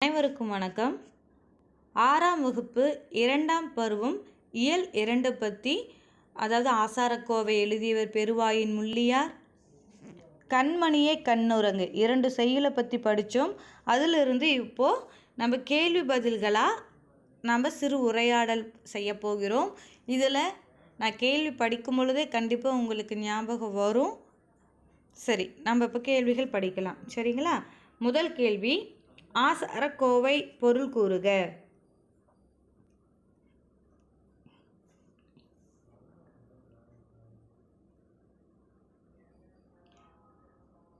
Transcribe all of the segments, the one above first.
அனைவருக்கும் வணக்கம். 6ஆம் வகுப்பு 2ஆம் பருவம் இயல் 2 பற்றி, அதாவது ஆசாரக்கோவை எழுதியவர் பெருவாயின் முள்ளியார், கண்மணியே கண்ணுறங்கு 2 செய்யுளை பற்றி படித்தோம். அதிலிருந்து இப்போது நம்ம கேள்வி பதில்களாக நம்ம சிறு உரையாடல் செய்ய போகிறோம். இதில் நான் கேள்வி படிக்கும் பொழுதே கண்டிப்பாக உங்களுக்கு ஞாபகம் வரும். சரி, நம்ம இப்போ கேள்விகள் படிக்கலாம். சரிங்களா? முதல் கேள்வி, ஆசாரக்கோவை பொருள் கூறுக.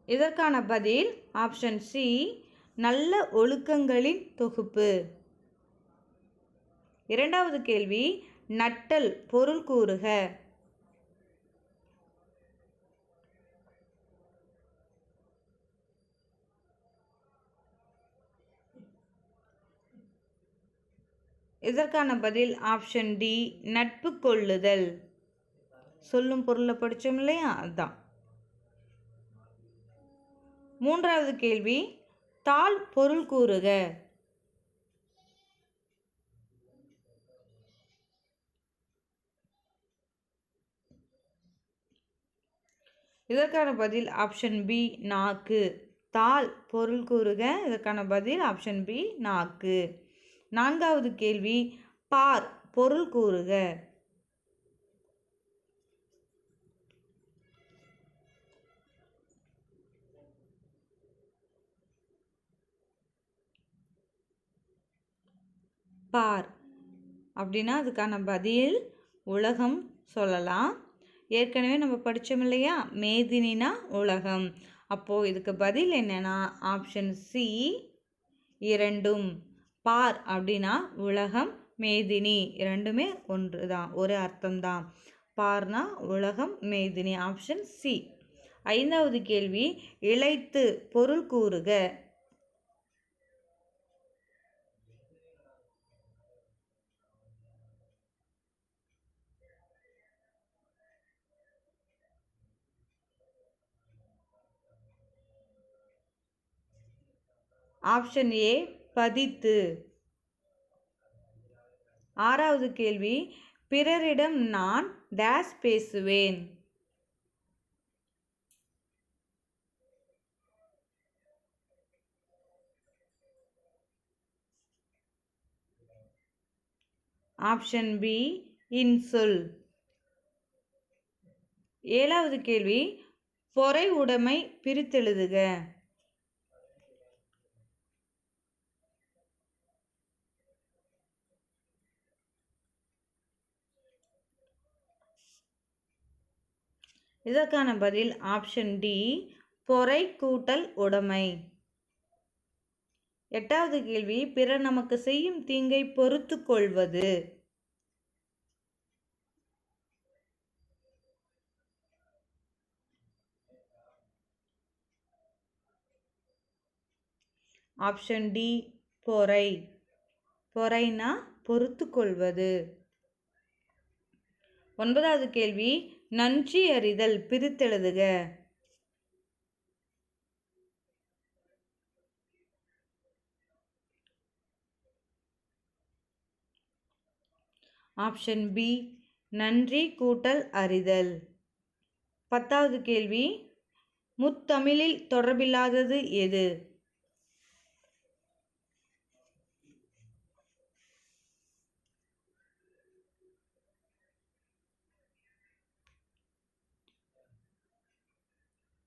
இதற்கான பதில் ஆப்ஷன் சி, நல்ல ஒழுக்கங்களின் தொகுப்பு. இரண்டாவது கேள்வி, நட்டல் பொருள் கூறுக. இதற்கான பதில் ஆப்ஷன் டி, நட்பு கொள்ளுதல். சொல்லும் பொருளை படித்தோம் இல்லையா, அதுதான். மூன்றாவது கேள்வி, தாள் பொருள் கூறுக. இதற்கான பதில் ஆப்ஷன் பி, நாக்கு. தாள் பொருள் கூறுக. இதற்கான பதில் ஆப்ஷன் பி, நாக்கு. நான்காவது கேள்வி, பார் பொருள் கூறுக. பார் அப்படின்னா அதுக்கான பதில் உலகம் சொல்லலாம். ஏற்கனவே நம்ம படித்தோம் இல்லையா, மேதினா உலகம். அப்போது இதுக்கு பதில் என்னன்னா ஆப்ஷன் சி, இரண்டும். பார் அப்படின்னா உலகம், மேதினி இரண்டுமே ஒன்று தான், ஒரு அர்த்தம்தான். பார்னா உலகம், மேதினி. Option C. ஐந்தாவது கேள்வி, இளைத்து பொருள் கூறுக. ஆப்ஷன் ஏ, பதித்து. ஆறாவது கேள்வி, பிறரிடம் நான் டேஸ் பேசுவேன். ஆப்ஷன் பி, இன்சொல். ஏழாவது கேள்வி, பொறை உடைமை பிரித்தெழுதுக. இதற்கான பதில் ஆப்ஷன் டி, பொறை கூட்டல் உடைமை. எட்டாவது கேள்வி, பிறர் நமக்கு செய்யும் தீங்கை பொறுத்து கொள்வது. ஆப்ஷன் டி, பொறை. பொறைனா பொறுத்து கொள்வது. ஒன்பதாவது கேள்வி, நன்றி அறிதல் பிரித்தெழுதுக. ஆப்ஷன் பி, நன்றி கூட்டல் அறிதல். பத்தாவது கேள்வி, முத்தமிழில் தொடர்பில்லாதது எது?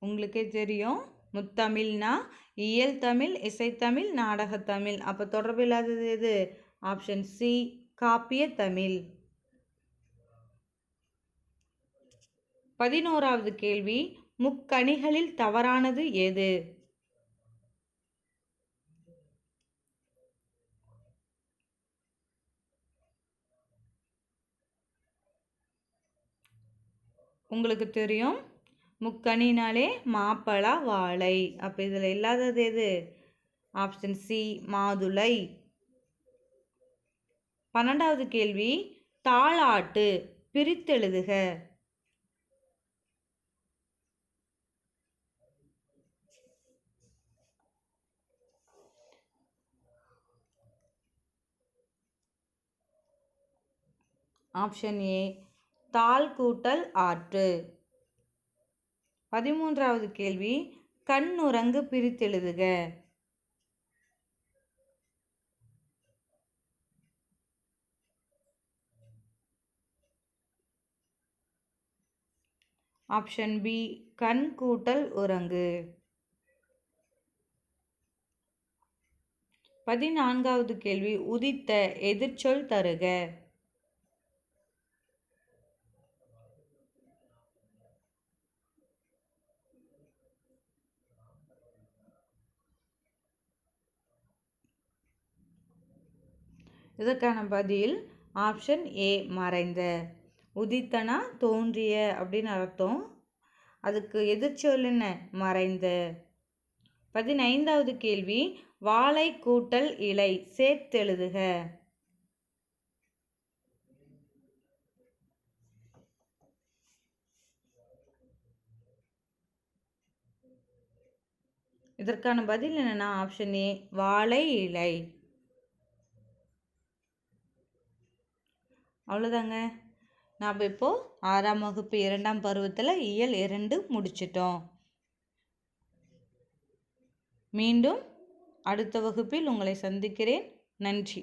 உங்களுக்கே தெரியும், முத்தமிழ்னா இயல் தமிழ், இசைத்தமிழ், நாடகத்தமிழ். அப்போ தொடர்பில்லாதது எது? ஆப்ஷன் சி, காப்பிய தமிழ். 11வது கேள்வி, முக்கணிகளில் தவறானது எது? உங்களுக்கு தெரியும், முக்கணினாலே மாப்பழா வாழை. அப்போ இதில் இல்லாதது எது? ஆப்ஷன் சி, மாதுளை. 12வது கேள்வி, தாளாட்டு பிரித்தெழுதுக. ஆப்ஷன் ஏ தாள் கூட்டல் ஆற்று. 13வது கேள்வி, கண்ணுரங்கு பிரித்தெழுதுக. ஆப்ஷன் பி கண் கூட்டல் உறங்கு. 14வது கேள்வி, உதித்த எதிர்ச்சொல் தருக. இதற்கான பதில் ஆப்ஷன் ஏ மறைந்த. உதித்தனா தோன்றிய அப்படின்னு அர்த்தம், அதுக்கு எதிர்ச்சொல் என்ன? மறைந்த. 15வது கேள்வி, வாழை கூட்டல் இலை சேர்த்தெழுதுக. இதற்கான பதில் என்னன்னா ஆப்ஷன் ஏ வாழை இலை. அவ்வளோதாங்க. நாம் இப்போ 6ஆம் வகுப்பு 2ஆம் பருவத்தில் இயல் 2 முடிச்சிட்டோம். மீண்டும் அடுத்த வகுப்பில் உங்களை சந்திக்கிறேன். நன்றி.